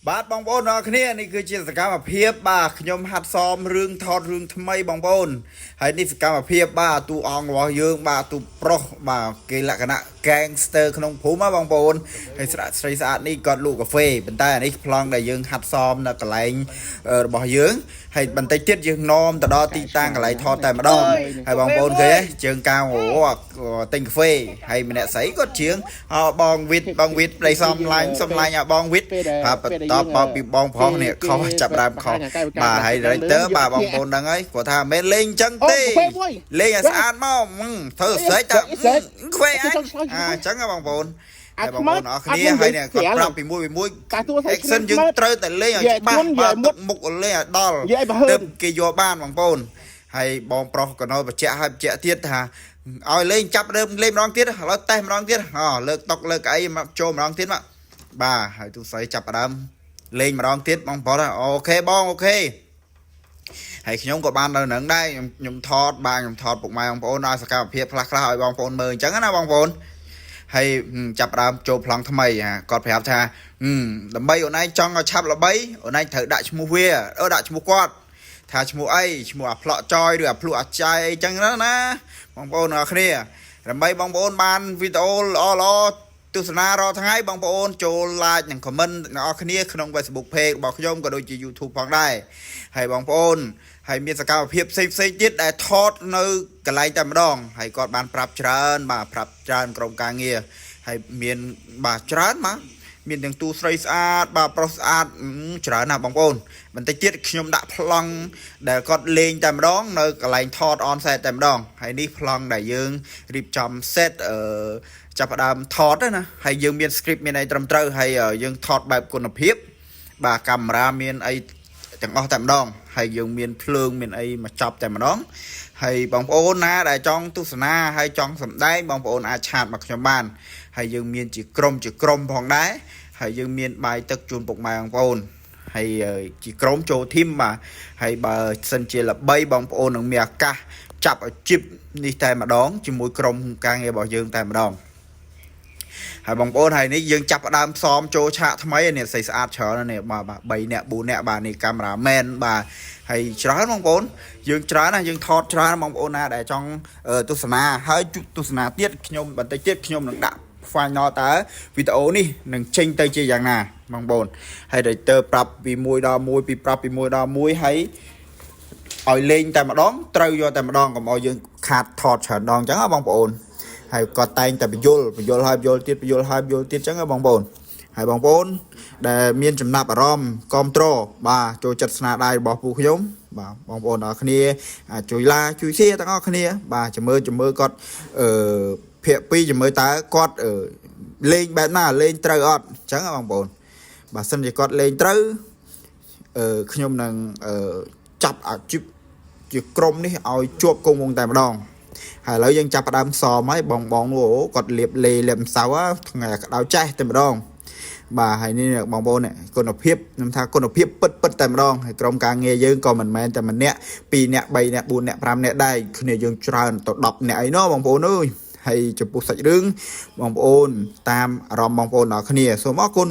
បាទបងប្អូនអរគ្នានេះគឺជាសកម្មភាពបាទខ្ញុំហាត់សមរឿងថតរឿងថ្មីបងប្អូនហើយនេះសកម្មភាពបាទទូអង្គរបស់យើងបាទទូប្រុសបាទគេលក្ខណៈ gangster ក្នុងភូមិបងប្អូនហើយស្រីស្អាតនេះគាត់លក់កាហ្វេប៉ុន្តែអានេះប្លង់ដែលយើងហាត់សមនៅកន្លែងរបស់យើងហើយបន្តិចទៀតយើងនាំទៅដល់ទីតាំងកន្លែងថតតែម្ដងហើយបងប្អូនឃើញជើងកៅទិញកាហ្វេហើយម្នាក់ស្រីគាត់ជាងបងវិតប្លេសំឡាញ់បងវិតបាទបន្តបោកពីបងប្រុសនេះខុសចាប់ដើមខុសបាទហើយ director បាទបងប្អូនដឹងហើយគាត់ថាមិនលេងអញ្ចឹងទេលេងឲ្យស្អាតមកធ្វើស្រេចតែខ្វេអញ្ចឹងបងប្អូនហើយបងប្អូនអរគ្នាហើយនេះគាត់ប្រាប់ពីមួយ action យើងត្រូវតែលេងឲ្យច្បាស់បាទទឹកមុខលេងឲ្យដល់ទើបគេយកបានបងប្អូនហើយបងប្រុសក៏នៅបញ្ជាក់ឲ្យបញ្ជាក់ទៀតថាឲ្យលេងចាប់ដើមលេងម្ដងទៀតឥឡូវតេស្តម្ដងទៀតលើកតុកលើកអីមកចូលម្ដងទៀតមកបាទហើយទូស្រីចាប់ដើមលេងម្ដងទៀតបងប្រុសអូខេបងអូខេហើយខ្ញុំក៏បាននៅនឹងដែរខ្ញុំថតពុកម៉ែបងប្អូនឲ្យសកម្មភាពខ្លះឲ្យបងប្អូនមើលអញ្ចឹងណាបងប្អូនហើយចាប់ដើមចូលប្លង់ថ្មីគាត់ប្រាប់ថាដើម្បីអូនឯងចង់ឲ្យឆាប់ល្បីអូនឯងត្រូវដាក់ឈ្មោះវាដាក់ឈ្មោះគាត់ថាឈ្មោះអីឈ្មោះអាផ្លក់ចយឬអាភ្លុះអាចាយអីចឹងណាបងប្អូនអរគ្នាដើម្បីបងប្អូនបានវីដេអូល្អទស្សនារាល់ថ្ងៃបងប្អូនចូល like និង comment អ្នកនរគ្នាក្នុង Facebook page របស់ខ្ញុំក៏ដូចជា YouTube ផងដែរហើយបងប្អូនហើយមានសកម្មភាពផ្សេងទៀតដែលថតនៅកន្លែងតែម្ដងហើយគាត់បានប្រាប់ច្រើនក្រុមការងារហើយមានបាទច្រើនមកមានទាំងទូស្រីស្អាតបាទប្រុសស្អាតច្រើនណាស់បងប្អូនបន្តិចទៀតខ្ញុំដាក់ប្លង់ដែលគាត់លេងតែម្ដងនៅកន្លែងថត on set តែម្ដងហើយនេះប្លង់ដែលយើងរៀបចំ set ចាប់ផ្ដើមថតណាហើយយើងមាន script មានអីត្រឹមត្រូវហើយយើងថតបែបគុណភាពបាទកាមេរ៉ាមានអីទាំងអស់តែម្ដងហើយយើងមានភ្លើងមានអីមកចប់តែម្ដងហើយបងប្អូនណាដែលចង់ទស្សនាហើយចង់សម្ដែងបងប្អូនអាចឆាតមកខ្ញុំបានហើយយើងមានជាក្រុមផងដែរហើយយើងមានបាយទឹកជូនពុកម៉ែបងប្អូនហើយជាក្រុមចូលធីមបាទហើយបើសិនជាល្បីបងប្អូននឹងមានឱកាសចាប់ឲ្យជីបនេះតែម្ដងជាមួយក្រុមការងាររបស់យើងតែម្ដងហើយបងប្អូនហើយនេះយើងចាប់ផ្ដើមផ្សំចូលឆាកថ្មីនេះស្រីស្អាតច្រើននេះបាទ3នាក់4នាក់បាទនេះកាមេរ៉ាមែនបាទហើយច្រើនបងប្អូនយើងច្រើនណាយើងថតច្រើនបងប្អូនណាដែលចង់ទស្សនាហើយទស្សនាទៀតខ្ញុំបន្តិចទៀតខ្ញុំនឹងដាក់ final តើវីដេអូនេះនឹងចេញទៅជាយ៉ាងណាបងប្អូនហើយ director ប្រាប់ពី1ដល់1ពីប្រាប់ពី1ដល់1ហើយឲ្យលេងតែម្ដងត្រូវយកតែម្ដងកុំឲ្យយើងខាតថតច្រើនដងអញ្ចឹងបងប្អូនហើយគាត់តែងតែបញ្យល់ហើយបញ្យល់ទៀតអញ្ចឹងបងប្អូនហើយបងប្អូនដែលមានចំណាប់អារម្មណ៍គ្រប់គ្រងបាទចូលចិត្តស្នាដៃរបស់ពូខ្ញុំបាទបងប្អូនអរគ្នាជួយ like ជួយ share ទាំងអស់គ្នាបាទចាំមើលគាត់ភាគ2ចាំមើលតើគាត់លេងបែបណាលេងត្រូវអត់អញ្ចឹងបងប្អូនបើសិនជាគាត់លេងត្រូវខ្ញុំនឹងចាប់អាជីពជាក្រុមនេះឲ្យជាប់គង់វងតែម្ដងហើយឥឡូវយើងចាប់ផ្ដើមសមហើយបងនោះគាត់លាបម្សៅថ្ងៃក្តៅចេះតែម្ដងបាទហើយនេះបងប្អូនគុណភាពខ្ញុំថាគុណភាពពិតតែម្ដងហើយក្រុមការងារយើងក៏មិនមែនតែម្នាក់2នាក់3នាក់4នាក់5នាក់ដែរគ្នាយើងច្រើនទៅ10នាក់អីណោះបងប្អូនអើយហើយចំពោះសាច់រឿងបងប្អូនតាមអារម្មណ៍បងប្អូនអរគ្នាសូមអរគុណ